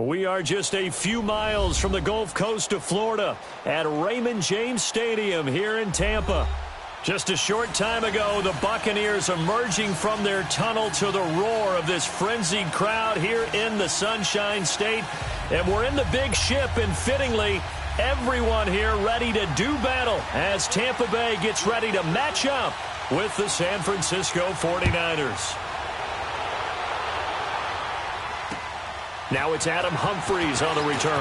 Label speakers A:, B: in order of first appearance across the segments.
A: We are just a few miles from the Gulf Coast of Florida at Raymond James Stadium here in Tampa. Just a short time ago, the Buccaneers emerging from their tunnel to the roar of this frenzied crowd here in the Sunshine State. And we're in the big ship, and fittingly, everyone here ready to do battle as Tampa Bay gets ready to match up with the San Francisco 49ers. Now it's Adam Humphries on the return.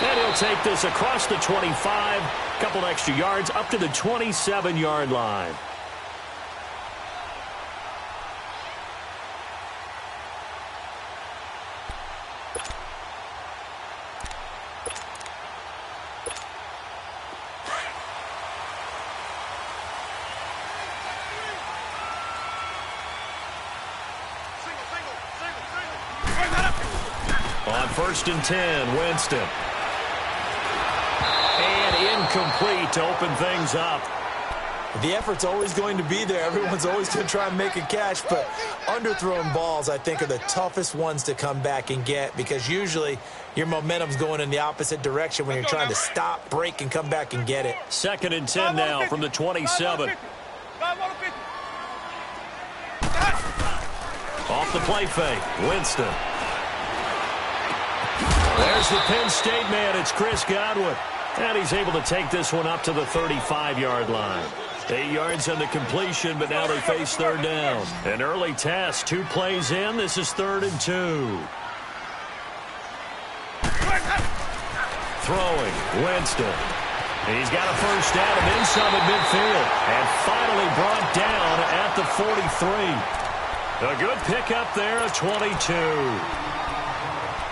A: And he'll take this across the 25, a couple extra yards up to the 27-yard line. On 1st and 10, Winston. And incomplete to open things up.
B: The effort's always going to be there. Everyone's always going to try and make a catch, but underthrown balls, I think, are the toughest ones to come back and get because usually your momentum's going in the opposite direction when you're trying to stop, break, and come back and get it.
A: 2nd and 10 now from the 27. Off the play fake, Winston. There's the Penn State man. It's Chris Godwin. And he's able to take this one up to the 35-yard line. 8 yards on the completion, but now they face 3rd down. An early test. 2 plays in. This is 3rd and 2. Throwing. Winston. He's got a first down and then some at midfield. And finally brought down at the 43. A good pickup there, a 22.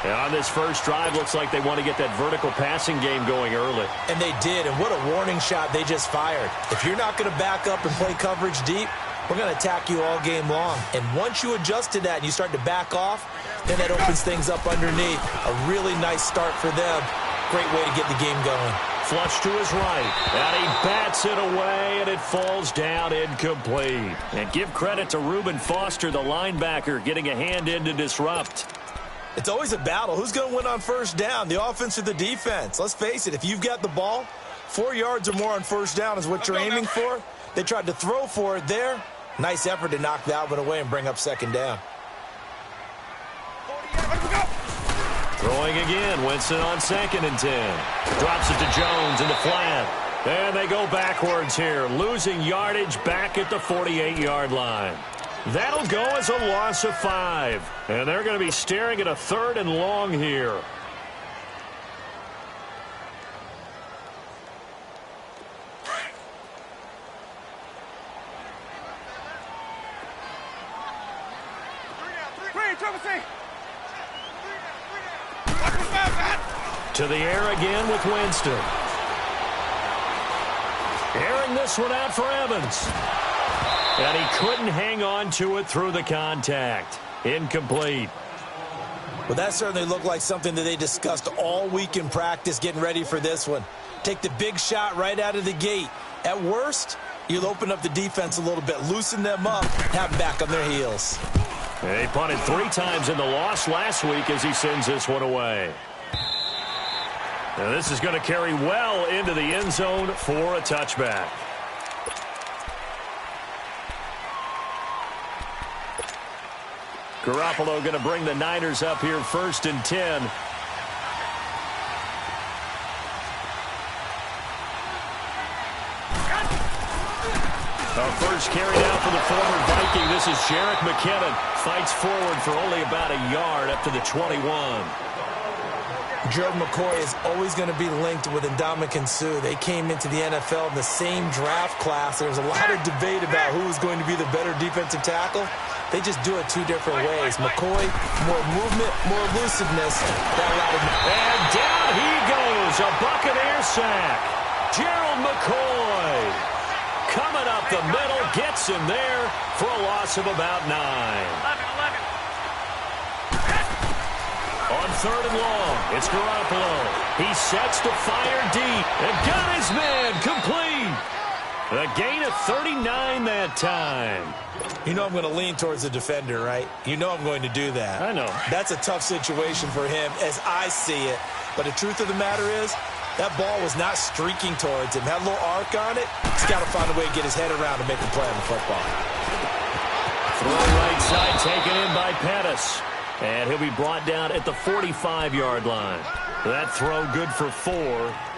A: And on this first drive, looks like they want to get that vertical passing game going early. And
B: they did, and what a warning shot they just fired. If you're not going to back up and play coverage deep, we're going to attack you all game long. And once you adjust to that and you start to back off, then that opens things up underneath. A really nice start for them. Great way to get the game going.
A: Flush to his right, and he bats it away, and it falls down incomplete. And give credit to Reuben Foster, the linebacker, getting a hand in to disrupt.
B: It's always a battle. Who's going to win on first down, the offense or the defense? Let's face it, if you've got the ball, 4 yards or more on first down is what you're aiming for. They tried to throw for it there. Nice effort to knock that one away and bring up 2nd down.
A: Throwing again, Winston on 2nd and 10. Drops it to Jones in the flat. And they go backwards here, losing yardage back at the 48-yard line. That'll go as a loss of 5. And they're going to be staring at a 3rd and long here. To the air again with Winston. Airing this one out for Evans. And he couldn't hang on to it through the contact. Incomplete.
B: Well, that certainly looked like something that they discussed all week in practice getting ready for this one. Take the big shot right out of the gate. At worst, you'll open up the defense a little bit, loosen them up, have them back on their heels.
A: He punted 3 times in the loss last week as he sends this one away. Now this is going to carry well into the end zone for a touchback. Garoppolo going to bring the Niners up here 1st and 10. Our first carry out for the former Viking. This is Jerick McKinnon. Fights forward for only about a yard up to the 21.
B: Gerald McCoy is always going to be linked with Ndamukong Suh. They came into the NFL in the same draft class. There was a lot of debate about who was going to be the better defensive tackle. They just do it 2 different ways. McCoy, more movement, more elusiveness. That allowed him.
A: And down he goes. A Buccaneer sack. Gerald McCoy coming up the middle, gets him there for a loss of about 9.
C: 11.
A: On 3rd and long, it's Garoppolo. He sets to fire deep and got his man complete. A gain of 39 that time.
B: You know I'm going to lean towards the defender, right? You know I'm going to do that.
A: I know.
B: That's a tough situation for him as I see it. But the truth of the matter is, that ball was not streaking towards him. Had a little arc on it. He's got to find a way to get his head around and make a play on the football.
A: Throw right side taken in by Pettis. And he'll be brought down at the 45-yard line. That throw good for 4.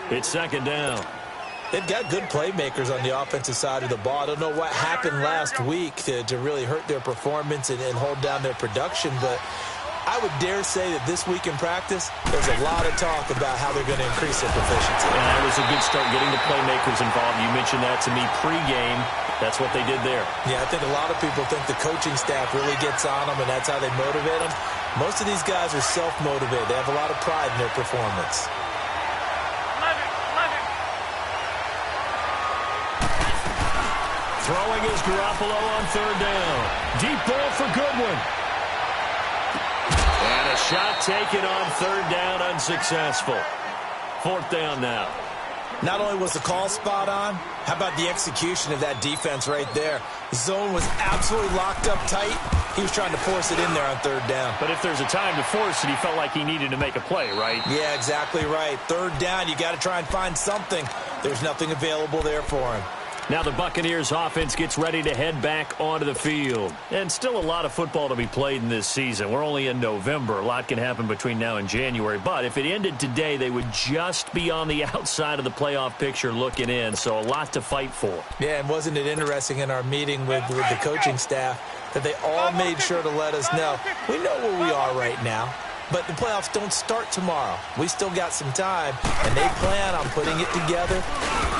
A: It's second down.
B: They've got good playmakers on the offensive side of the ball. I don't know what happened last week to really hurt their performance and hold down their production, but I would dare say that this week in practice, there's a lot of talk about how they're going to increase their proficiency.
A: And that was a good start getting the playmakers involved. You mentioned that to me pregame. That's what they did there.
B: Yeah, I think a lot of people think the coaching staff really gets on them, and that's how they motivate them. Most of these guys are self-motivated. They have a lot of pride in their performance.
A: Throwing is Garoppolo on third down. Deep ball for Goodwin. And a shot taken on third down, unsuccessful. Fourth down now.
B: Not only was the call spot on, how about the execution of that defense right there? The zone was absolutely locked up tight. He was trying to force it in there on third down.
A: But if there's a time to force it, he felt like he needed to make a play, right?
B: Yeah, exactly right. Third down, you got to try and find something. There's nothing available there for him.
A: Now the Buccaneers offense gets ready to head back onto the field. And still a lot of football to be played in this season. We're only in November. A lot can happen between now and January. But if it ended today, they would just be on the outside of the playoff picture looking in. So a lot to fight for.
B: Yeah, and wasn't it interesting in our meeting with the coaching staff that they all made sure to let us know, we know where we are right now. But the playoffs don't start tomorrow. We still got some time, and they plan on putting it together,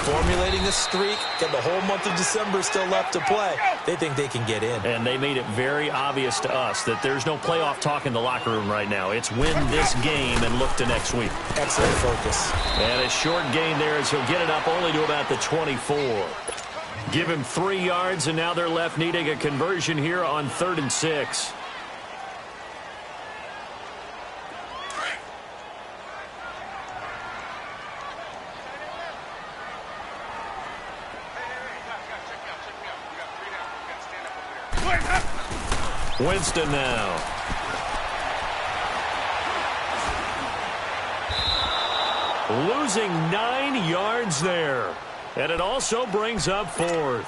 B: formulating a streak. Got the whole month of December still left to play. They think they can get in.
A: And they made it very obvious to us that there's no playoff talk in the locker room right now. It's win this game and look to next week.
B: Excellent focus.
A: And a short gain there as he'll get it up only to about the 24. Give him 3 yards, and now they're left needing a conversion here on 3rd and 6. Winston now. Losing 9 yards there. And it also brings up 4th.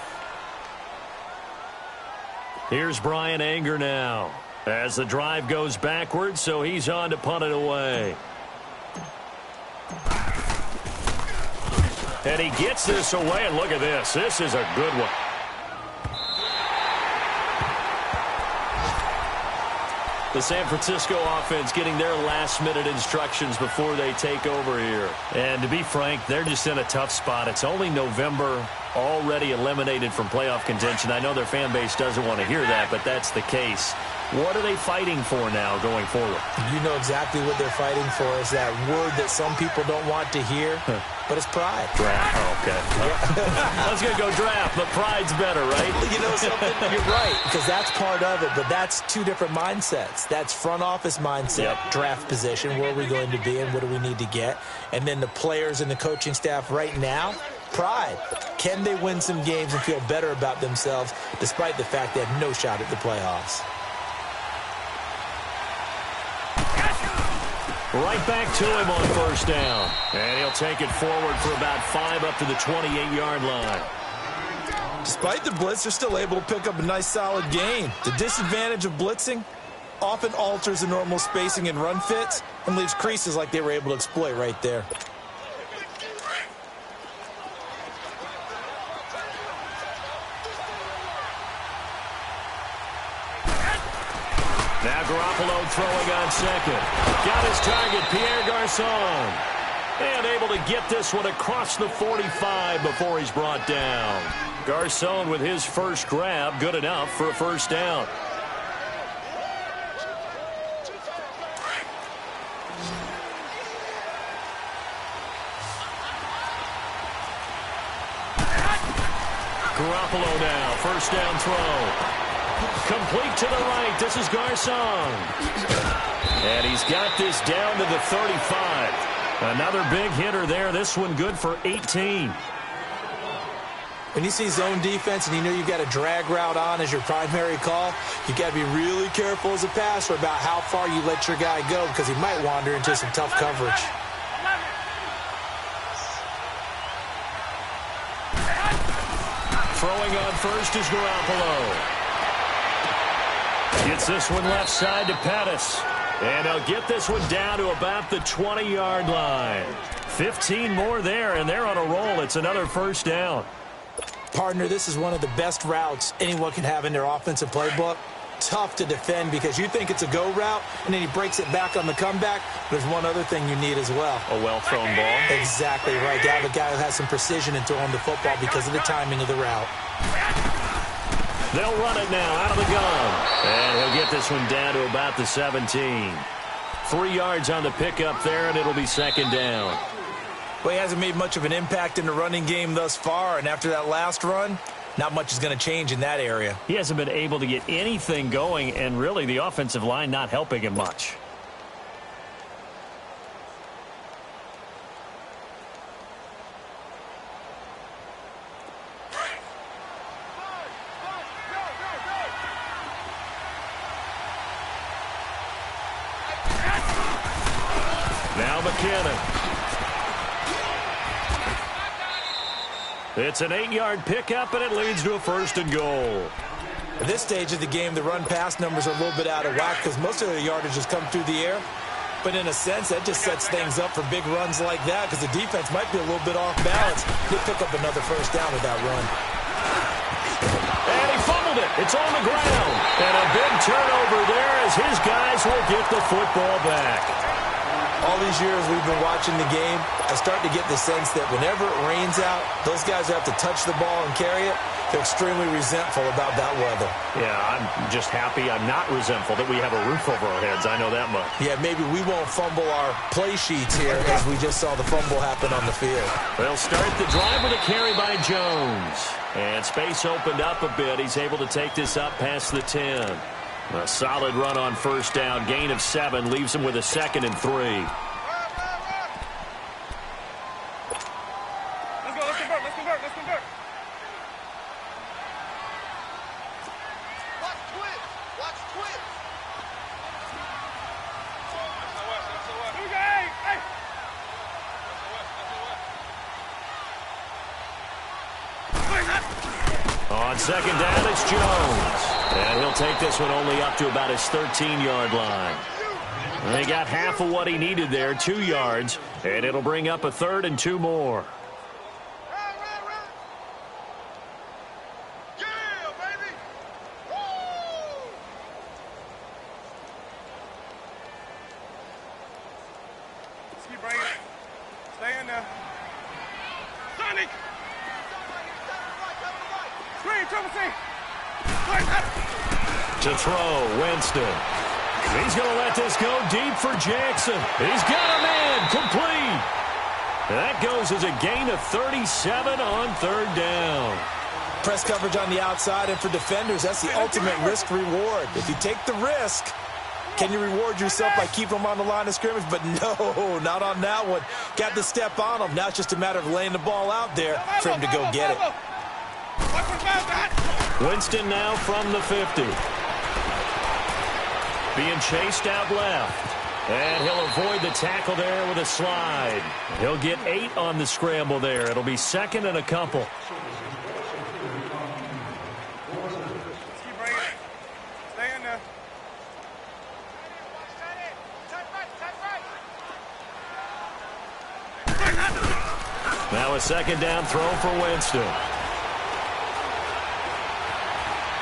A: Here's Brian Anger now. As the drive goes backwards, so he's on to punt it away. And he gets this away, and look at this. This is a good one. The San Francisco offense getting their last-minute instructions before they take over here. And to be frank, they're just in a tough spot. It's only November, already eliminated from playoff contention. I know their fan base doesn't want to hear that, but that's the case. What are they fighting for now going forward?
B: You know exactly what they're fighting for. Is that word that some people don't want to hear, but it's pride.
A: Draft. Oh, okay. I was going to go draft, but pride's better, right?
B: You know something? You're right, because that's part of it, but that's two different mindsets. That's front office mindset, draft position, where are we going to be and what do we need to get? And then the players and the coaching staff right now, pride. Can they win some games and feel better about themselves despite the fact they have no shot at the playoffs?
A: Right back to him on 1st down. And he'll take it forward for about 5 up to the 28-yard line.
B: Despite the blitz, they're still able to pick up a nice solid gain. The disadvantage of blitzing often alters the normal spacing and run fits and leaves creases like they were able to exploit right there.
A: Now Garoppolo throwing on 2nd. Got his target, Pierre Garçon. And able to get this one across the 45 before he's brought down. Garçon with his first grab, good enough for a 1st down. Garoppolo now, 1st down throw. Complete to the right. This is Garçon. And he's got this down to the 35. Another big hitter there. This one good for 18.
B: When you see zone defense and you know you've got a drag route on as your primary call, you've got to be really careful as a passer about how far you let your guy go because he might wander into some tough coverage.
A: Throwing on first is Garoppolo. Gets this one left side to Pettis. And he'll get this one down to about the 20-yard line. 15 more there, and they're on a roll. It's another first down.
B: Partner, this is one of the best routes anyone can have in their offensive playbook. Tough to defend because you think it's a go route, and then he breaks it back on the comeback. There's one other thing you need as well.
A: A well-thrown ball.
B: Exactly right. You have a guy who has some precision in throwing the football because of the timing of the route.
A: They'll run it now out of the gun. And he'll get this one down to about the 17. 3 yards on the pickup there, and it'll be second down.
B: Well, he hasn't made much of an impact in the running game thus far, and after that last run, not much is going to change in that area.
A: He hasn't been able to get anything going, and really the offensive line not helping him much. Now McKinnon. It's an 8-yard pickup, and it leads to a first and goal.
B: At this stage of the game, the run-pass numbers are a little bit out of whack because most of their yardage has come through the air. But in a sense, that just sets things up for big runs like that because the defense might be a little bit off balance. He'll pick up another first down with that run.
A: And he fumbled it. It's on the ground. And a big turnover there as his guys will get the football back.
B: All these years we've been watching the game, I start to get the sense that whenever it rains out, those guys who have to touch the ball and carry it, they're extremely resentful about that weather.
A: Yeah, I'm just happy I'm not resentful that we have a roof over our heads. I know that much.
B: Yeah, maybe we won't fumble our play sheets here as we just saw the fumble happen on the field.
A: They'll start the drive with a carry by Jones. And space opened up a bit. He's able to take this up past the 10. A solid run on first down. Gain of 7 leaves him with a 2nd and 3.
C: Let's convert. Watch twist.
A: On second down, it's Jones. And he'll take this one only up to about his 13-yard line. And he got half of what he needed there, 2 yards. And it'll bring up a 3rd and 2 more.
C: Stay in there. Sonic! Screen, triple C!
A: To throw, Winston. He's going to let this go deep for Jackson. He's got a man, complete. That goes as a gain of 37 on 3rd down.
B: Press coverage on the outside, and for defenders, that's the ultimate risk-reward. If you take the risk, can you reward yourself by keeping them on the line of scrimmage? But no, not on that one. Got to step on them. Now it's just a matter of laying the ball out there for him to go get it.
A: Winston now from the 50. Being chased out left. And he'll avoid the tackle there with a slide. He'll get 8 on the scramble there. It'll be 2nd and a couple. Now a 2nd down throw for Winston.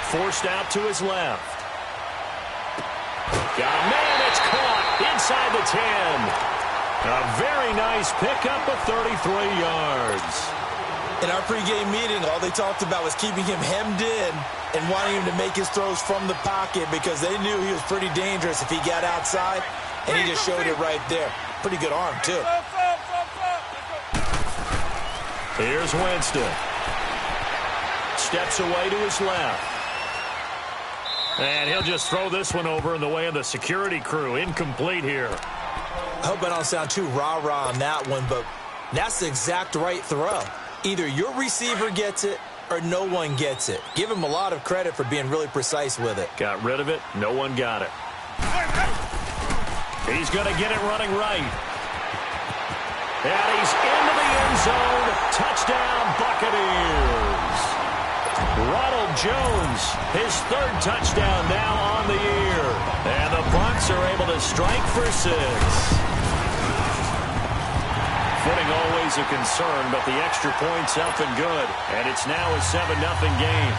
A: Forced out to his left. Got a man, it's caught inside the 10. A very nice pickup of 33 yards.
B: In our pregame meeting, all they talked about was keeping him hemmed in and wanting him to make his throws from the pocket because they knew he was pretty dangerous if he got outside, and he just showed it right there. Pretty good arm, too.
A: Here's Winston. Steps away to his left. And he'll just throw this one over in the way of the security crew. Incomplete here.
B: I hope I don't sound too rah-rah on that one, but that's the exact right throw. Either your receiver gets it or no one gets it. Give him a lot of credit for being really precise with it.
A: Got rid of it. No one got it. He's going to get it running right. And he's into the end zone. Touchdown, Buccaneers. Ronald Jones, his third touchdown now on the year. And the Bucs are able to strike for 6. Footing always a concern, but the extra point's up and good. And it's now a 7-0 game.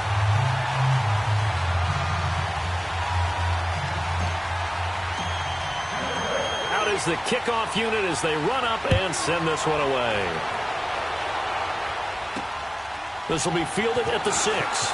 A: Out is the kickoff unit as they run up and send this one away. This will be fielded at the 6.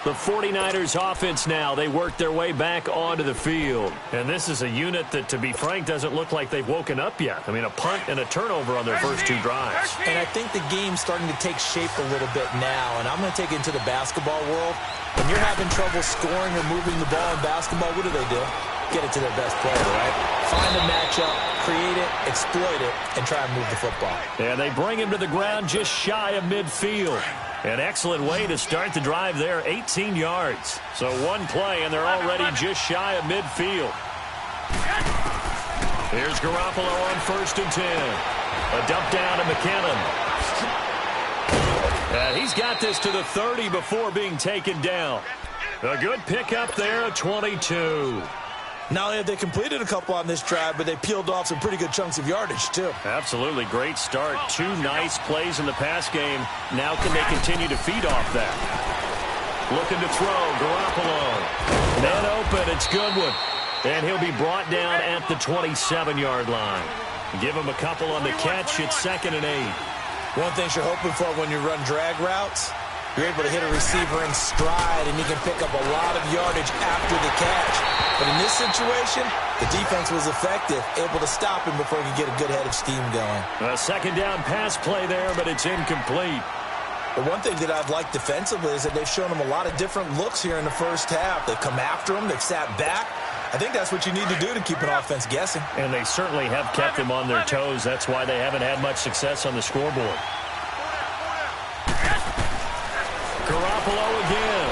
A: The 49ers offense now, they work their way back onto the field. And this is a unit that, to be frank, doesn't look like they've woken up yet. I mean, a punt and a turnover on their first 2 drives.
B: And I think the game's starting to take shape a little bit now. And I'm going to take it into the basketball world. When you're having trouble scoring or moving the ball in basketball, what do? Get it to their best player, right? Find a matchup, create it, exploit it, and try and move the football.
A: And they bring him to the ground just shy of midfield. An excellent way to start the drive there, 18 yards. So one play, and they're already just shy of midfield. Here's Garoppolo on 1st and 10. A dump down to McKinnon. And he's got this to the 30 before being taken down. A good pickup there at 22.
B: Not only have they completed a couple on this drive, but they peeled off some pretty good chunks of yardage, too.
A: Absolutely. Great start. 2 nice plays in the pass game. Now can they continue to feed off that? Looking to throw. Garoppolo. Man open. It's Goodwin. And he'll be brought down at the 27-yard line. Give him a couple on the catch. It's 2nd and 8.
B: One thing you're hoping for when you run drag routes, you're able to hit a receiver in stride, and you can pick up a lot of yardage after the catch. But in this situation, the defense was effective, able to stop him before he could get a good head of steam going.
A: A 2nd down pass play there, but it's incomplete.
B: But one thing that I've liked defensively is that they've shown him a lot of different looks here in the first half. They've come after him. They've sat back. I think that's what you need to do to keep an offense guessing.
A: And they certainly have kept them on their toes. That's why they haven't had much success on the scoreboard. Garoppolo again.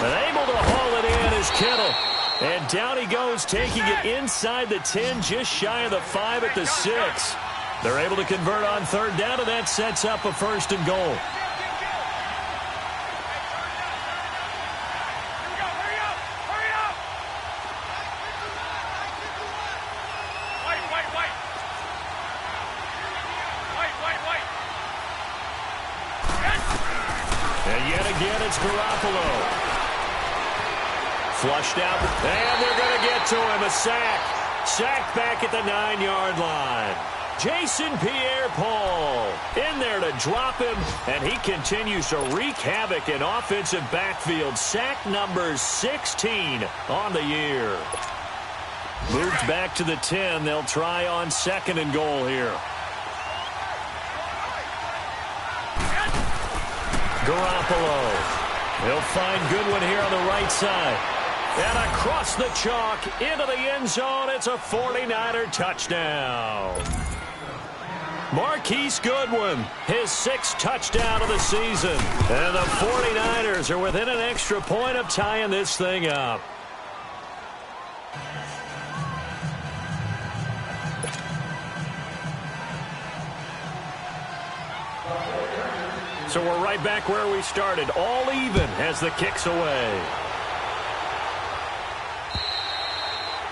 A: And able to haul it in is Kittle. And down he goes, taking it inside the 10, just shy of the 5 at the 6. They're able to convert on 3rd down, and that sets up a 1st and goal. And yet again, it's Garoppolo. Flushed out, and they're going to get to him. A sack. Sacked back at the 9-yard line. Jason Pierre-Paul in there to drop him, and he continues to wreak havoc in offensive backfield. Sack number 16 on the year. Moved back to the 10. They'll try on 2nd and goal here. Garoppolo. He'll find Goodwin here on the right side. And across the chalk into the end zone. It's a 49er touchdown. Marquise Goodwin, his 6th touchdown of the season. And the 49ers are within an extra point of tying this thing up. So we're right back where we started, all even as the kick's away.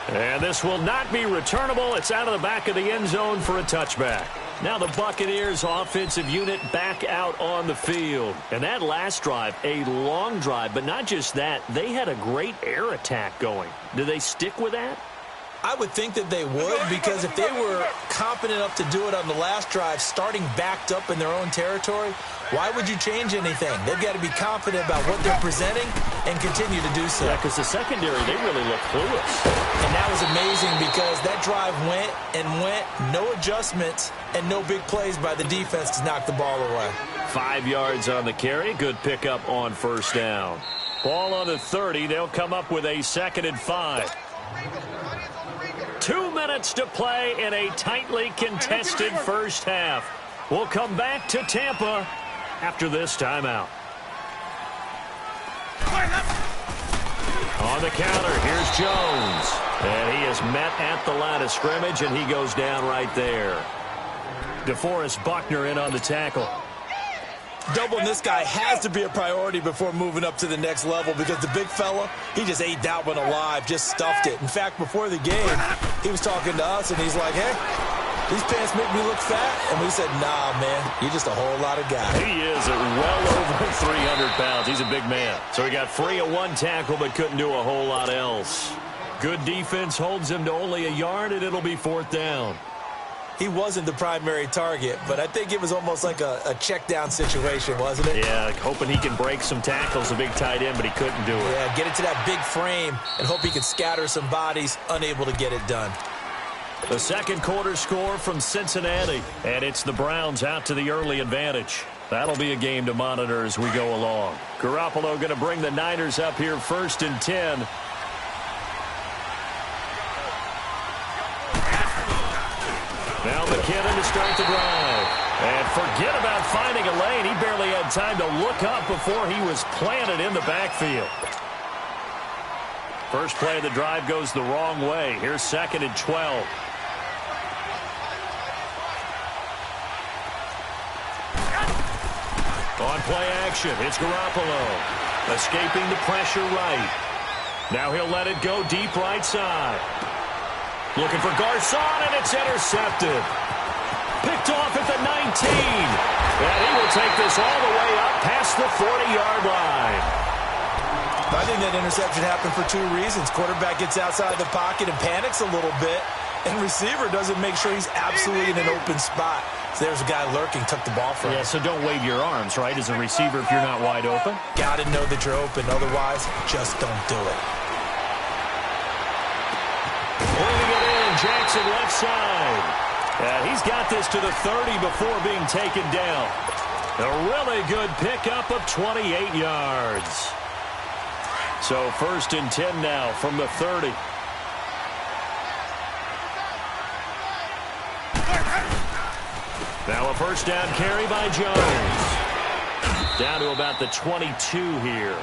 A: And this will not be returnable. It's out of the back of the end zone for a touchback. Now the Buccaneers offensive unit back out on the field. And that last drive, a long drive, but not just that. They had a great air attack going. Do they stick with that?
B: I would think that they would, because if they were competent enough to do it on the last drive, starting backed up in their own territory, why would you change anything? They've got to be confident about what they're presenting and continue to do so.
A: Yeah, because the secondary, they really look clueless.
B: And that was amazing because that drive went and went, no adjustments, and no big plays by the defense to knock the ball away.
A: 5 yards on the carry. Good pickup on 1st down. Ball on the 30. They'll come up with a 2nd and 5. 2 minutes minutes to play in a tightly contested first half. We'll come back to Tampa after this timeout. On the counter, here's Jones. And he is met at the line of scrimmage, and he goes down right there. DeForest Buckner in on the tackle.
B: Doubling this guy has to be a priority before moving up to the next level because the big fella, he just ate that one alive, just stuffed it. In fact, before the game, he was talking to us, and he's like, hey, these pants make me look fat. And we said, nah, man, you're just a whole lot of guy.
A: He is at well over 300 pounds. He's a big man. So he got free of one tackle but couldn't do a whole lot else. Good defense holds him to only a yard, and it'll be 4th down.
B: He wasn't the primary target, but I think it was almost like a check down situation, wasn't it?
A: Yeah, like hoping he can break some tackles, a big tight end, but he couldn't do it.
B: Yeah, get it to that big frame and hope he can scatter some bodies, unable to get it done.
A: The second quarter score from Cincinnati, and it's the Browns out to the early advantage. That'll be a game to monitor as we go along. Garoppolo going to bring the Niners up here 1st and 10. Now McKinnon to start the drive. And forget about finding a lane. He barely had time to look up before he was planted in the backfield. First play of the drive goes the wrong way. Here's 2nd and 12. On play action, it's Garoppolo. Escaping the pressure right. Now he'll let it go deep right side. Looking for Garcon, and it's intercepted. Picked off at the 19. And he will take this all the way up past the 40-yard line.
B: I think that interception happened for 2 reasons. Quarterback gets outside the pocket and panics a little bit, and receiver doesn't make sure he's absolutely in an open spot. So there's a guy lurking, took the ball from him.
A: Yeah, so don't wave your arms, right, as a receiver if you're not wide open.
B: Got to know that you're open. Otherwise, just don't do it.
A: Bringing it in, Jackson left side. And he's got this to the 30 before being taken down. A really good pickup of 28 yards. So 1st and 10 now from the 30. Now a first down carry by Jones. Down to about the 22 here.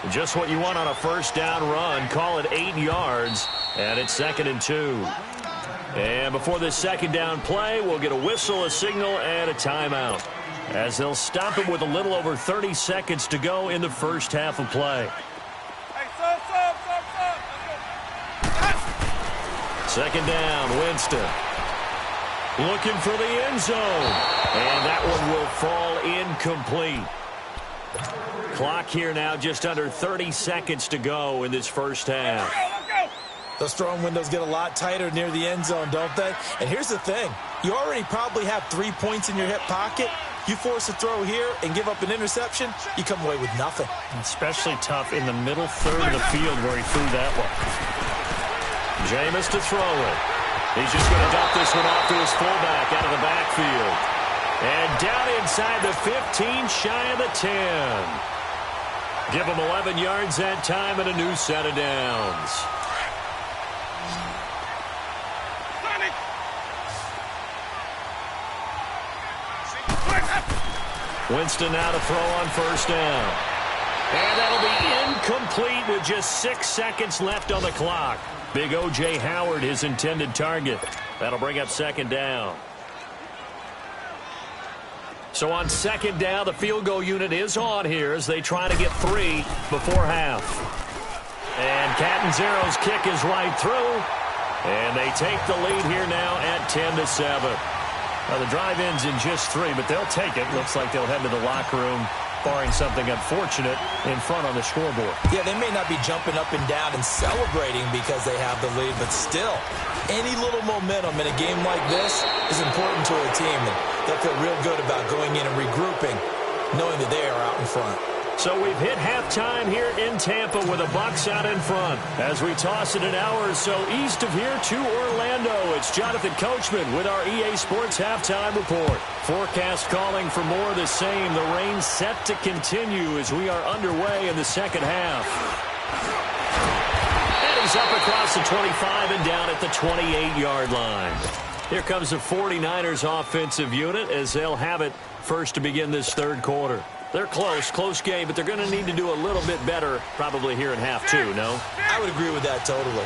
A: Just what you want on a first down run. Call it 8 yards. And it's 2nd and 2. And before this second down play, we'll get a whistle, a signal, and a timeout, as they'll stop him with a little over 30 seconds to go in the first half of play. Second down, Winston. Looking for the end zone. And that one will fall incomplete. Clock here now just under 30 seconds to go in this first half.
B: Those throwing windows get a lot tighter near the end zone, don't they? And here's the thing. You already probably have 3 points in your hip pocket. You force a throw here and give up an interception, you come away with nothing.
A: Especially tough in the middle third of the field where he threw that one. Jameis to throw it. He's just going to dump this one off to his fullback out of the backfield. And down inside the 15, shy of the 10. Give him 11 yards that time and a new set of downs. Winston now to throw on first down. And that'll be incomplete with just 6 seconds left on the clock. Big O.J. Howard, his intended target. That'll bring up second down. So on second down, the field goal unit is on here as they try to get 3 before half. And Catanzaro's kick is right through. And they take the lead here now at 10-7. Now the drive ends in just 3, but they'll take it. Looks like they'll head to the locker room, barring something unfortunate in front on the scoreboard.
B: Yeah, they may not be jumping up and down and celebrating because they have the lead, but still, any little momentum in a game like this is important to a team. And they'll feel real good about going in and regrouping, knowing that they are out in front.
A: So we've hit halftime here in Tampa with the Bucs out in front. As we toss it an hour or so east of here to Orlando, it's Jonathan Coachman with our EA Sports Halftime Report. Forecast calling for more of the same. The rain set to continue as we are underway in the second half. And he He's up across the 25 and down at the 28-yard line. Here comes the 49ers offensive unit as they'll have it first to begin this third quarter. They're close game, but they're going to need to do a little bit better probably here in half two, no?
B: I would agree with that totally.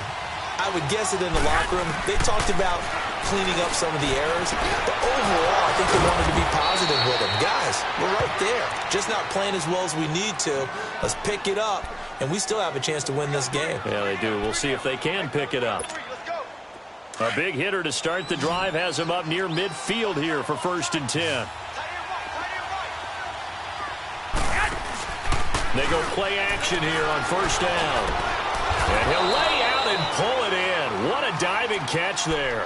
B: I would guess it in the locker room. They talked about cleaning up some of the errors, but overall, I think they wanted to be positive with them. Guys, we're right there. Just not playing as well as we need to. Let's pick it up, and we still have a chance to win this game.
A: Yeah, they do. We'll see if they can pick it up. A big hitter to start the drive has him up near midfield here for 1st and 10. They go play action here on 1st down. And he'll lay out and pull it in. What a diving catch there.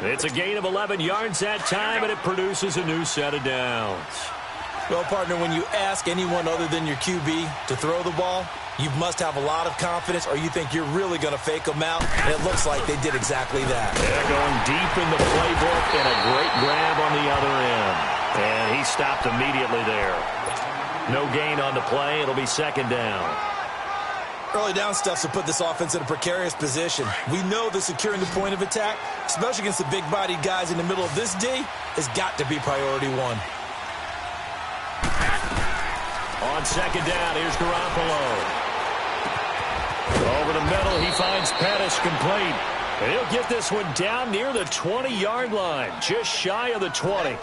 A: It's a gain of 11 yards that time, and it produces a new set of downs.
B: Well, partner, when you ask anyone other than your QB to throw the ball, you must have a lot of confidence, or you think you're really going to fake them out, and it looks like they did exactly that.
A: They're going deep in the playbook, and a great grab on the other end. And he stopped immediately there. No gain on the play. It'll be 2nd down.
B: Early down stuff to put this offense in a precarious position. We know that securing the point of attack, especially against the big-bodied guys in the middle of this D, has got to be priority one.
A: On 2nd down, here's Garoppolo. Over the middle, he finds Pettis complete. And he'll get this one down near the 20-yard line, just shy of the 20.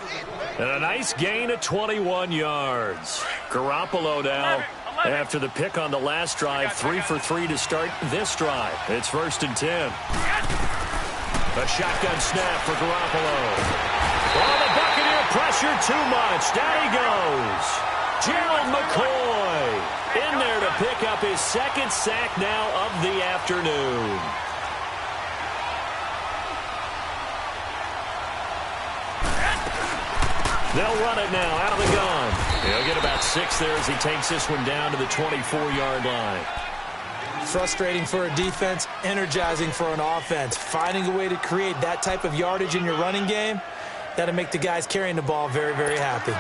A: And a nice gain of 21 yards. Garoppolo now, after the pick on the last drive, 3 for 3 to start this drive. It's 1st and 10. A shotgun snap for Garoppolo. Oh, the Buccaneer pressure too much. Down he goes. Gerald McCoy in there to pick up his 2nd sack now of the afternoon. They'll run it now out of the gun. He'll get about 6 there as he takes this one down to the 24-yard line.
B: Frustrating for a defense, energizing for an offense. Finding a way to create that type of yardage in your running game, that'll make the guys carrying the ball very, very happy.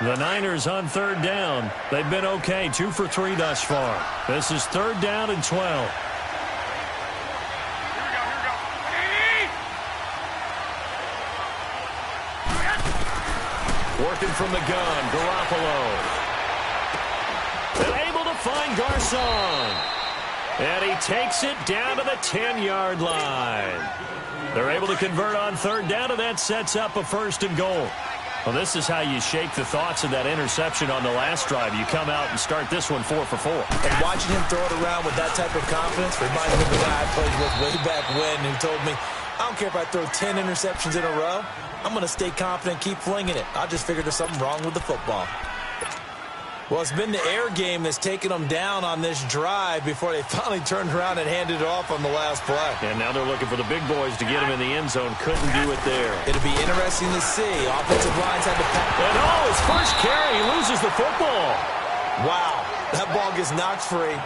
A: The Niners on 3rd down. They've been okay, 2 for 3 thus far. This is 3rd down and 12. Working from the gun, Garoppolo. They're able to find Garcon. And he takes it down to the 10-yard line. They're able to convert on 3rd down, and that sets up a 1st and goal. Well, this is how you shake the thoughts of that interception on the last drive. You come out and start this one 4 for 4.
B: And watching him throw it around with that type of confidence reminded me of a guy I played with way back when who told me, I don't care if I throw 10 interceptions in a row. I'm going to stay confident and keep flinging it. I just figured there's something wrong with the football. Well, it's been the air game that's taken them down on this drive before they finally turned around and handed it off on the last play.
A: And now they're looking for the big boys to get him in the end zone. Couldn't do it there.
B: It'll be interesting to see. Offensive lines had to pack.
A: And his first carry, he loses the football.
B: Wow, that ball gets knocked free,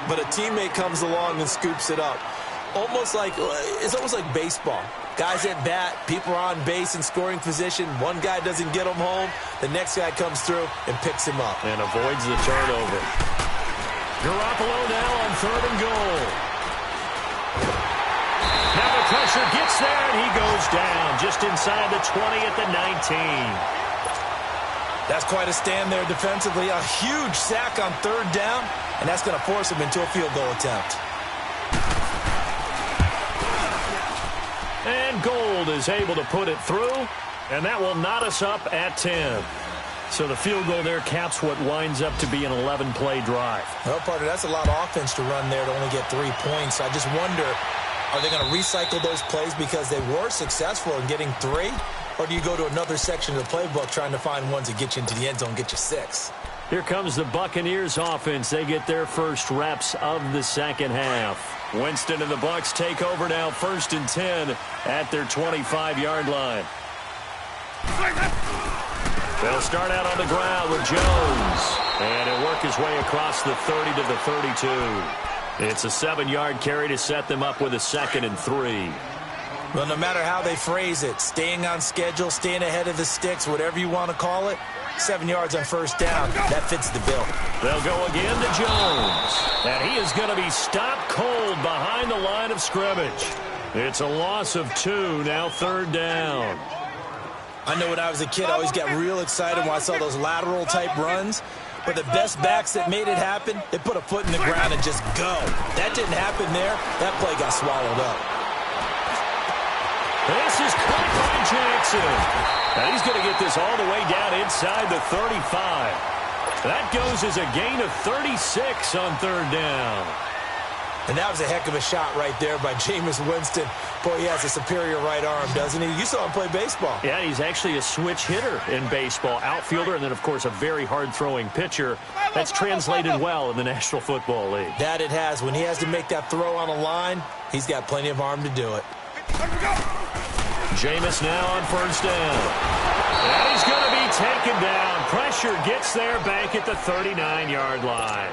B: but a teammate comes along and scoops it up. It's almost like baseball. Guys at bat, people are on base in scoring position. One guy doesn't get him home. The next guy comes through and picks him up.
A: And avoids the turnover. Garoppolo now on 3rd and goal. Now the pressure gets there, and he goes down just inside the 20 at the 19.
B: That's quite a stand there defensively. A huge sack on 3rd down, and that's going to force him into a field goal attempt.
A: And Gold is able to put it through, and that will knot us up at 10. So the field goal there caps what winds up to be an 11-play drive.
B: Well, partner, that's a lot of offense to run there to only get 3 points. I just wonder, are they going to recycle those plays because they were successful in getting 3? Or do you go to another section of the playbook trying to find ones that get you into the end zone and get you 6?
A: Here comes the Buccaneers offense. They get their first reps of the second half. Winston and the Bucs take over now, 1st and 10 at their 25-yard line. They'll start out on the ground with Jones. And he'll work his way across the 30 to the 32. It's a 7-yard carry to set them up with a 2nd and 3.
B: Well, no matter how they phrase it, staying on schedule, staying ahead of the sticks, whatever you want to call it, 7 yards on first down. That fits the bill.
A: They'll go again to Jones. And he is going to be stopped cold behind the line of scrimmage. It's a loss of 2, now third down.
B: I know when I was a kid, I always got real excited when I saw those lateral-type runs. But the best backs that made it happen, they put a foot in the ground and just go. That didn't happen there. That play got swallowed up.
A: This is caught by Jackson. And he's going to get this all the way down inside the 35. That goes as a gain of 36 on third down.
B: And that was a heck of a shot right there by Jameis Winston. Boy, he has a superior right arm, doesn't he? You saw him play baseball.
A: Yeah, he's actually a switch hitter in baseball. Outfielder, and then, of course, a very hard-throwing pitcher. That's translated well in the National Football League.
B: That it has. When he has to make that throw on a line, he's got plenty of arm to do it.
A: Jameis now on first down. And he's going to be taken down. Pressure gets there back at the 39-yard line.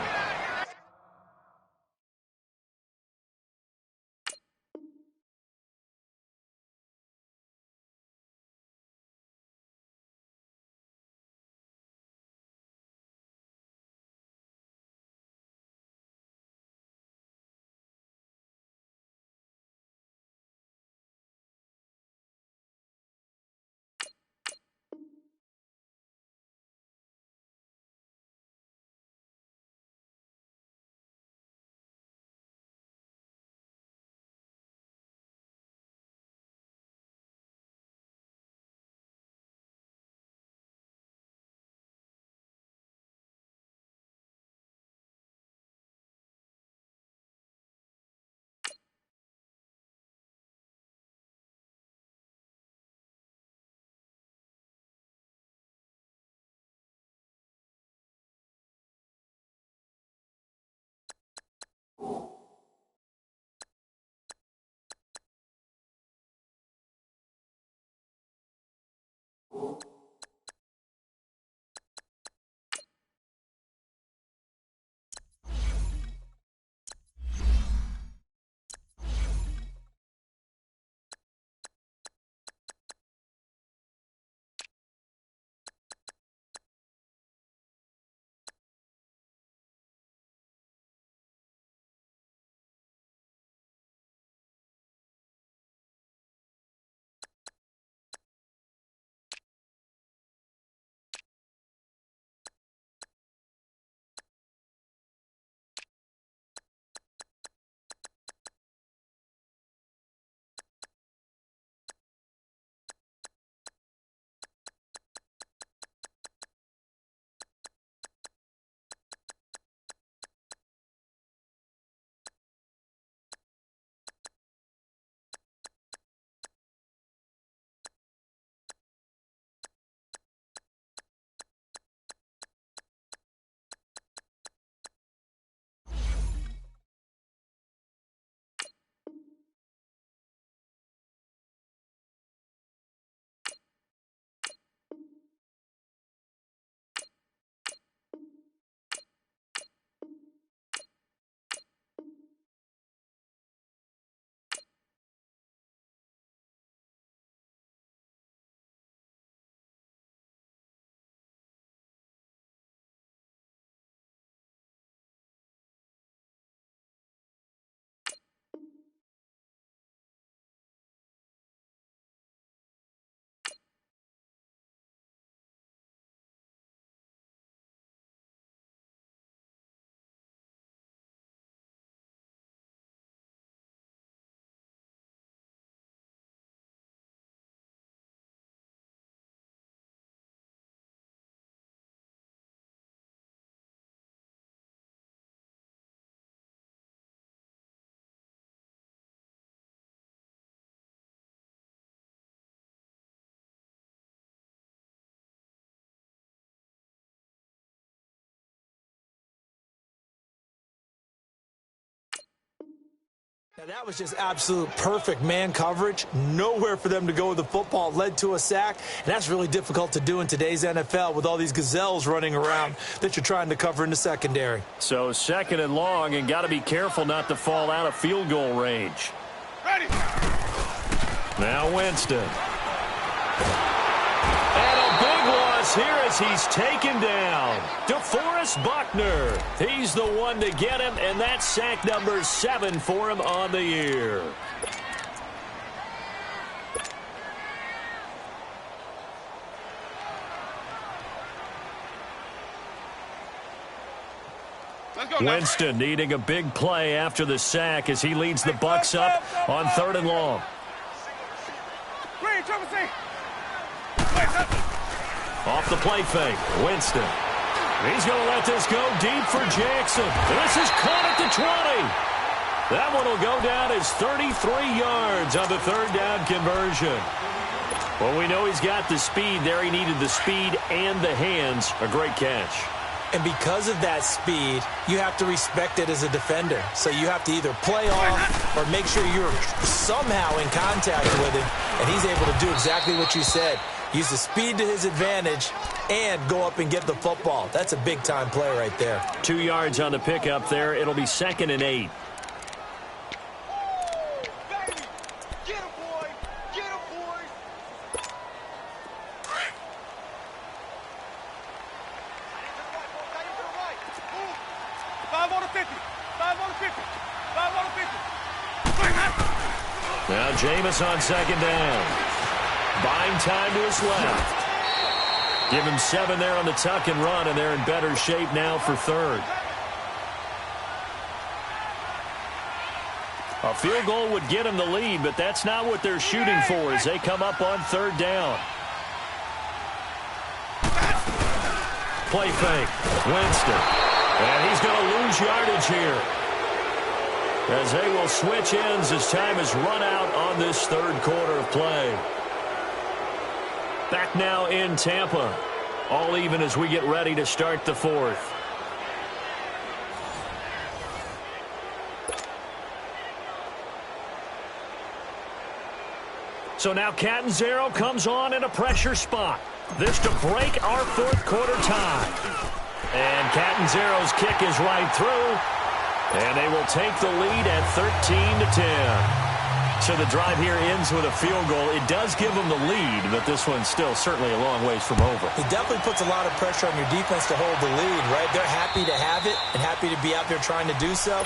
B: Now that was just absolute perfect man coverage. Nowhere for them to go with the football. Led to a sack. And that's really difficult to do in today's NFL with all these gazelles running around that you're trying to cover in the secondary.
A: So second and long, and got to be careful not to fall out of field goal range.
C: Ready.
A: Now Winston. And a big one loss here as he's taken down. DeForest Buckner. He's the one to get him, and that's sack number 7 for him on the year. Winston needing a big play after the sack as he leads the Bucs up on 3rd and long. Off the play fake, Winston. He's going to let this go deep for Jackson. This is caught at the 20. That one will go down as 33 yards on the 3rd down conversion. Well, we know he's got the speed there. He needed the speed and the hands. A great catch.
B: And because of that speed, you have to respect it as a defender. So you have to either play off or make sure you're somehow in contact with him. And he's able to do exactly what you said. Use the speed to his advantage and go up and get the football. That's a big-time play right there.
A: 2 yards on the pickup there. It'll be 2nd and 8. Now Jameis on 2nd down. Buying time to his left. Give him 7 there on the tuck and run, and they're in better shape now for 3rd. A field goal would get him the lead, but that's not what they're shooting for as they come up on 3rd down. Play fake. Winston. And he's going to lose yardage here, as they will switch ends as time has run out on this 3rd quarter of play. Back now in Tampa. All even as we get ready to start the 4th. So now Catanzaro comes on in a pressure spot. This to break our 4th quarter tie. And Catanzaro's kick is right through. And they will take the lead at 13-10. So the drive here ends with a field goal. It does give them the lead, but this one's still certainly a long ways from over.
B: It definitely puts a lot of pressure on your defense to hold the lead, right? They're happy to have it and happy to be out there trying to do so.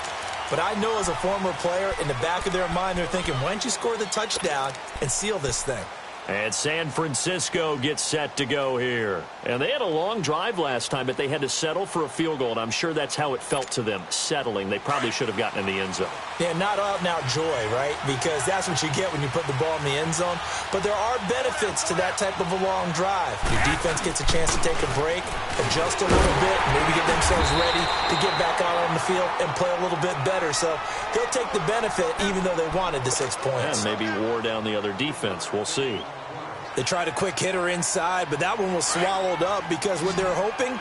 B: But I know as a former player, in the back of their mind, they're thinking, why don't you score the touchdown and seal this thing?
A: And San Francisco gets set to go here. And they had a long drive last time, but they had to settle for a field goal, and I'm sure that's how it felt to them, settling. They probably should have gotten in the end zone.
B: Yeah, not out-and-out joy, right? Because that's what you get when you put the ball in the end zone. But there are benefits to that type of a long drive. Your defense gets a chance to take a break, adjust a little bit, maybe get themselves ready to get back out on the field and play a little bit better. So they'll take the benefit even though they wanted the 6 points.
A: And maybe wore down the other defense. We'll see.
B: They tried a quick hitter inside, but that one was swallowed up because what they're hoping,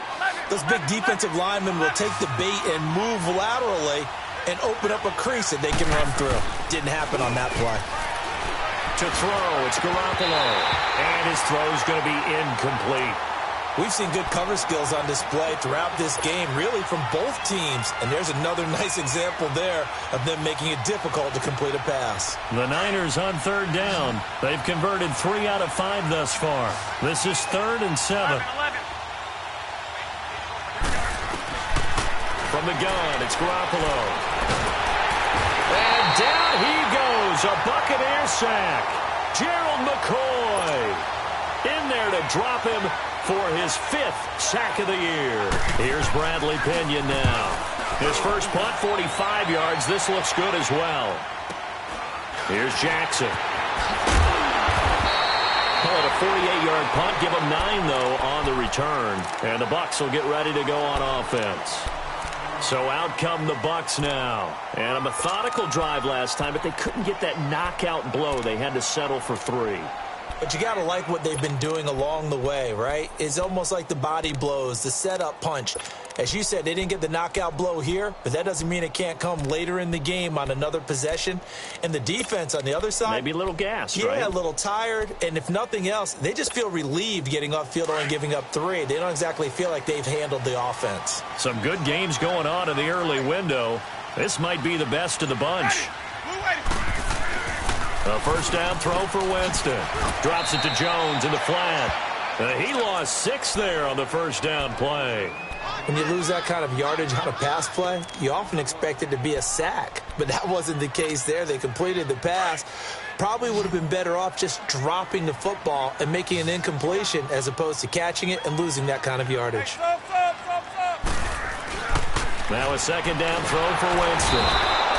B: those big defensive linemen will take the bait and move laterally and open up a crease that they can run through. Didn't happen on that play.
A: To throw, it's Garoppolo. And his throw's going to be incomplete.
B: We've seen good cover skills on display throughout this game, really from both teams. And there's another nice example there of them making it difficult to complete a pass.
A: The Niners on 3rd down. They've converted 3 out of 5 thus far. This is 3rd and 7. From the gun, it's Garoppolo. And down he goes. A Buccaneer sack. Gerald McCoy in there to drop him for his 5th sack of the year. Here's Bradley Pinion now. His first punt, 45 yards. This looks good as well. Here's Jackson. Call it a 48-yard punt. Give him 9, though, on the return. And the Bucs will get ready to go on offense. So out come the Bucs now. And a methodical drive last time, but they couldn't get that knockout blow. They had to settle for 3.
B: But you got to like what they've been doing along the way, right? It's almost like the body blows, the setup punch. As you said, they didn't get the knockout blow here, but that doesn't mean it can't come later in the game on another possession. And the defense on the other side,
A: maybe a little gassed,
B: right?
A: Yeah,
B: a little tired. And if nothing else, they just feel relieved getting upfield and giving up 3. They don't exactly feel like they've handled the offense.
A: Some good games going on in the early window. This might be the best of the bunch. A first down throw for Winston. Drops it to Jones in the flat. He lost 6 there on the first down play.
B: When you lose that kind of yardage on a pass play, you often expect it to be a sack. But that wasn't the case there. They completed the pass. Probably would have been better off just dropping the football and making an incompletion as opposed to catching it and losing that kind of yardage.
A: Now a second down throw for Winston.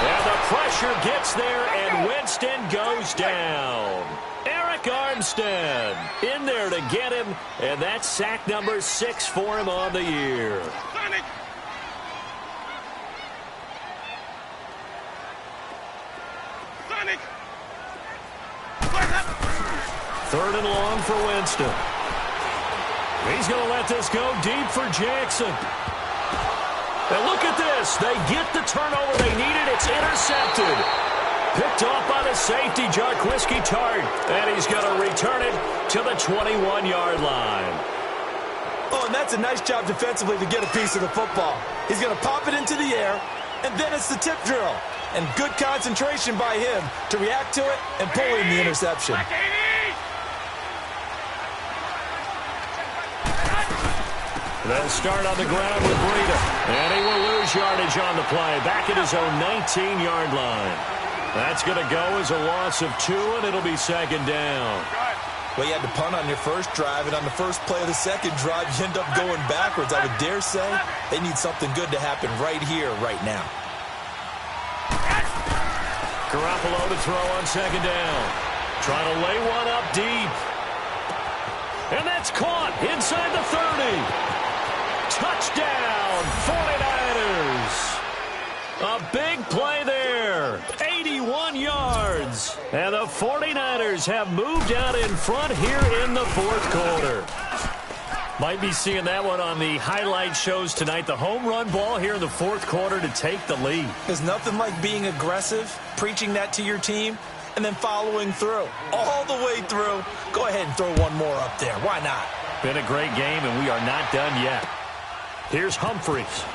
A: And the pressure gets there, and Winston goes down. Eric Armstead in there to get him, and that's sack number 6 for him on the year. Third and long for Winston. He's going to let this go deep for Jackson. And look at this. They get the turnover they needed. It's intercepted. Picked off by the safety, Jarquiski Tart. And he's going to return it to the 21-yard line.
B: Oh, and that's a nice job defensively to get a piece of the football. He's going to pop it into the air, and then it's the tip drill. And good concentration by him to react to it and pull in the interception.
A: They'll start on the ground with Breida. And he will lose yardage on the play. Back at his own 19-yard line. That's going to go as a loss of 2, and it'll be second down.
B: Well, you had to punt on your first drive, and on the first play of the second drive, you end up going backwards. I would dare say they need something good to happen right here, right now.
A: Garoppolo to throw on second down. Trying to lay one up deep. And that's caught inside the 30. Touchdown, 49ers. A big play there. 81 yards. And the 49ers have moved out in front here in the fourth quarter. Might be seeing that one on the highlight shows tonight. The home run ball here in the fourth quarter to take the lead.
B: There's nothing like being aggressive, preaching that to your team, and then following through. All the way through. Go ahead and throw one more up there. Why not?
A: Been a great game, and we are not done yet. Here's Humphries.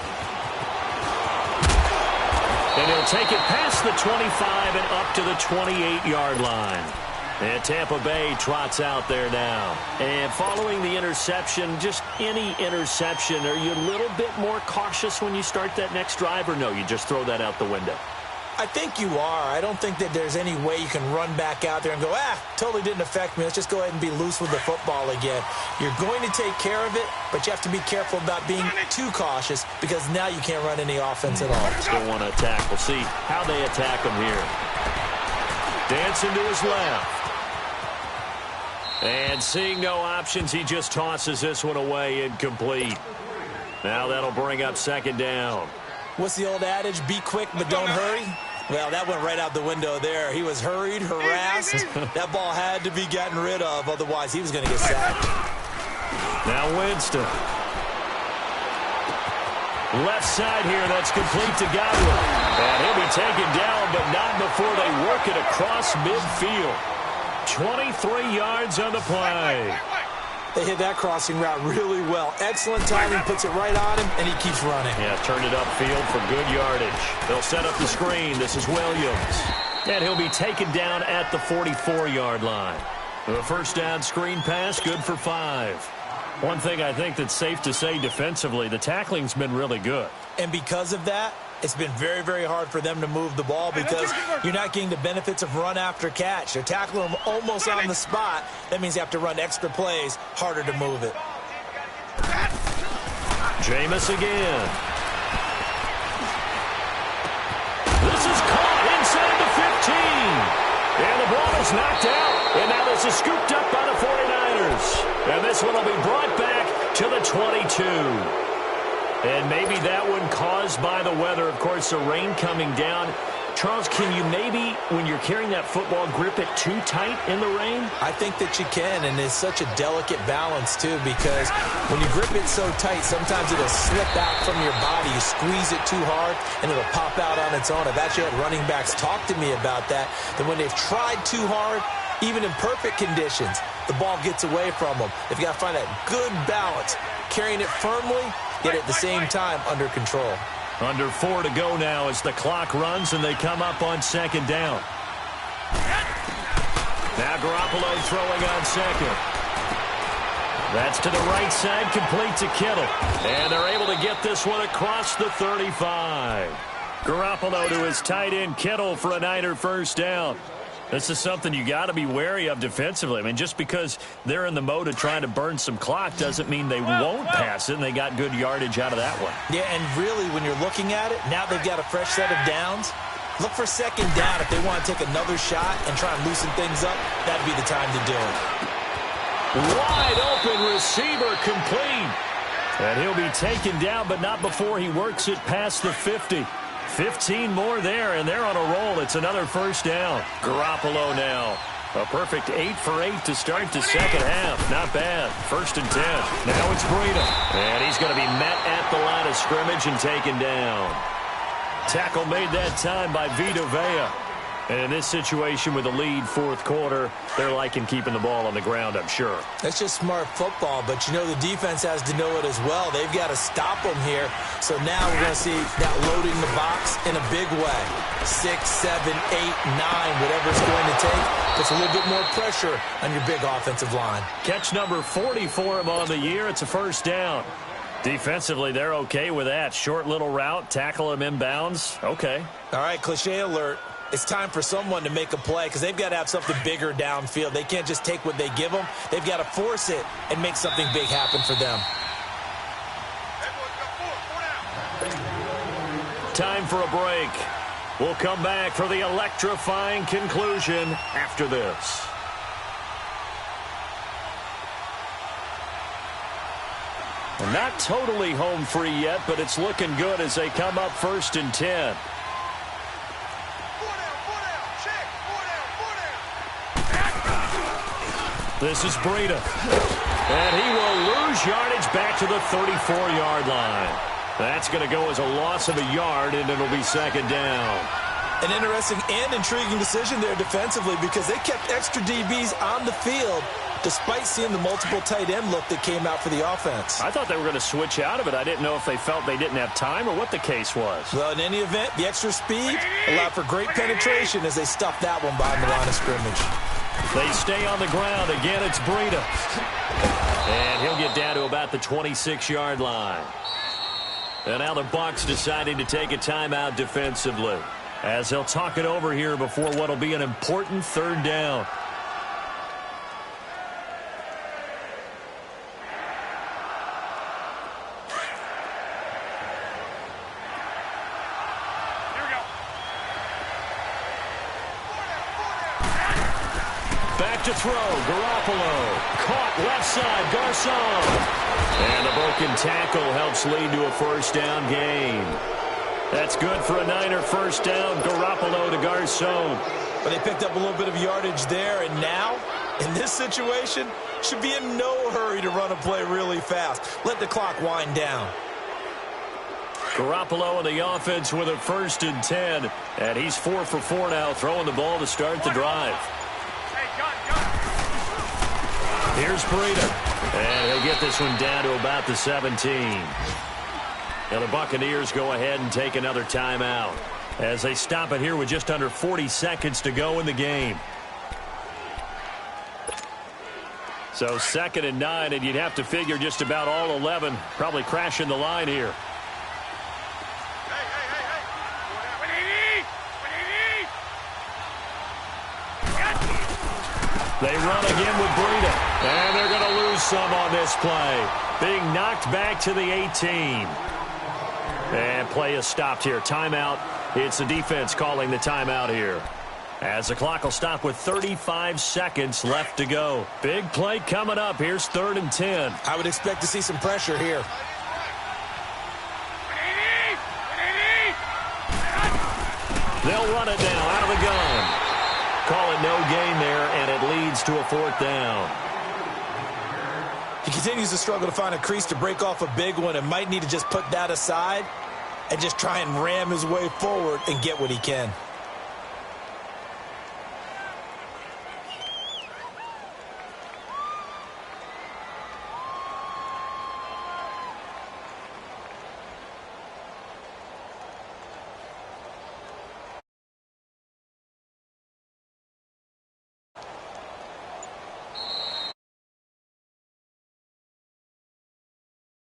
A: And he'll take it past the 25 and up to the 28-yard line. And Tampa Bay trots out there now. And following the interception, just any interception, are you a little bit more cautious when you start that next drive, or no, you just throw that out the window?
B: I think you are. I don't think that there's any way you can run back out there and go, totally didn't affect me. Let's just go ahead and be loose with the football again. You're going to take care of it, but you have to be careful about being too cautious because now you can't run any offense at all.
A: Still want to attack. We'll see how they attack him here. Dancing to his left. And seeing no options, he just tosses this one away incomplete. Now that'll bring up second down.
B: What's the old adage? Be quick, but don't hurry. Well, that went right out the window there. He was hurried, harassed. That ball had to be gotten rid of. Otherwise, he was going to get sacked.
A: Now Winston. Left side here. That's complete to Godwin. And he'll be taken down, but not before they work it across midfield. 23 yards on the play.
B: They hit that crossing route really well. Excellent timing, puts it right on him, and he keeps running.
A: Yeah, turned it upfield for good yardage. They'll set up the screen. This is Williams. And he'll be taken down at the 44-yard line. The first down screen pass, good for 5. One thing I think that's safe to say defensively, the tackling's been really good.
B: And because of that, it's been very, very hard for them to move the ball because you're not getting the benefits of run after catch. They're tackling them almost on the spot. That means you have to run extra plays, harder to move it.
A: Jameis again. This is caught inside the 15. And the ball is knocked out. And now this is scooped up by the 49ers. And this one will be brought back to the 22. And maybe that one caused by the weather. Of course, the rain coming down. Charles, can you maybe, when you're carrying that football, grip it too tight in the rain?
B: I think that you can, and it's such a delicate balance, too, because when you grip it so tight, sometimes it'll slip out from your body. You squeeze it too hard, and it'll pop out on its own. I've actually had running backs talk to me about that when they've tried too hard, even in perfect conditions, the ball gets away from them. They've got to find that good balance, carrying it firmly, yet at the same time under control.
A: Under 4 to go now as the clock runs and they come up on second down. Now Garoppolo throwing on second. That's to the right side, complete to Kittle. And they're able to get this one across the 35. Garoppolo to his tight end Kittle for a Niner first down. This is something you got to be wary of defensively. I mean, just because they're in the mode of trying to burn some clock doesn't mean they won't pass it, and they got good yardage out of that one.
B: Yeah, and really, when you're looking at it, now they've got a fresh set of downs. Look for second down if they want to take another shot and try and loosen things up. That'd be the time to do it.
A: Wide open receiver complete. And he'll be taken down, but not before he works it past the 50. 15 more there, and they're on a roll. It's another first down. Garoppolo now. A perfect 8 for 8 to start the second half. Not bad. 1st and 10. Now it's Breida. And he's going to be met at the line of scrimmage and taken down. Tackle made that time by Vita Vea. And in this situation with a lead fourth quarter, they're liking keeping the ball on the ground, I'm sure.
B: That's just smart football, but you know the defense has to know it as well. They've got to stop them here. So now we're going to see that loading the box in a big way. 6, 7, 8, 9, whatever it's going to take. Puts a little bit more pressure on your big offensive line.
A: Catch number 40 for him on the year. It's a first down. Defensively, they're okay with that. Short little route, tackle him inbounds. Okay.
B: All right, cliche alert. It's time for someone to make a play because they've got to have something bigger downfield. They can't just take what they give them. They've got to force it and make something big happen for them.
A: Time for a break. We'll come back for the electrifying conclusion after this. Not totally home free yet, but it's looking good as they come up 1st and 10. This is Breida. And he will lose yardage back to the 34-yard line. That's going to go as a loss of a yard, and it'll be second down.
B: An interesting and intriguing decision there defensively because they kept extra DBs on the field despite seeing the multiple tight end look that came out for the offense.
A: I thought they were going to switch out of it. I didn't know if they felt they didn't have time or what the case was.
B: Well, in any event, the extra speed allowed for great penetration as they stuffed that one behind the line of scrimmage.
A: They stay on the ground. Again, it's Breida. And he'll get down to about the 26-yard line. And now the Bucs deciding to take a timeout defensively as they'll talk it over here before what will be an important third down. Back to throw. Garoppolo. Caught left side. Garcon. And a broken tackle helps lead to a first down gain. That's good for a Niner first down. Garoppolo to Garcon.
B: But they picked up a little bit of yardage there, and now, in this situation, should be in no hurry to run a play really fast. Let the clock wind down.
A: Garoppolo in the offense with a 1st and 10. And he's 4 for 4 now, throwing the ball to start the drive. Here's Breida. And he'll get this one down to about the 17. Now the Buccaneers go ahead and take another timeout as they stop it here with just under 40 seconds to go in the game. So 2nd and 9, and you'd have to figure just about all 11 probably crashing the line here. They run again with Breida. And they're going to lose some on this play. Being knocked back to the 18. And play is stopped here. Timeout. It's the defense calling the timeout here. As the clock will stop with 35 seconds left to go. Big play coming up. Here's 3rd and 10.
B: I would expect to see some pressure here.
A: They'll run it now out of the gun. Call it no gain there, and it leads to a 4th down.
B: He continues to struggle to find a crease to break off a big one and might need to just put that aside and just try and ram his way forward and get what he can.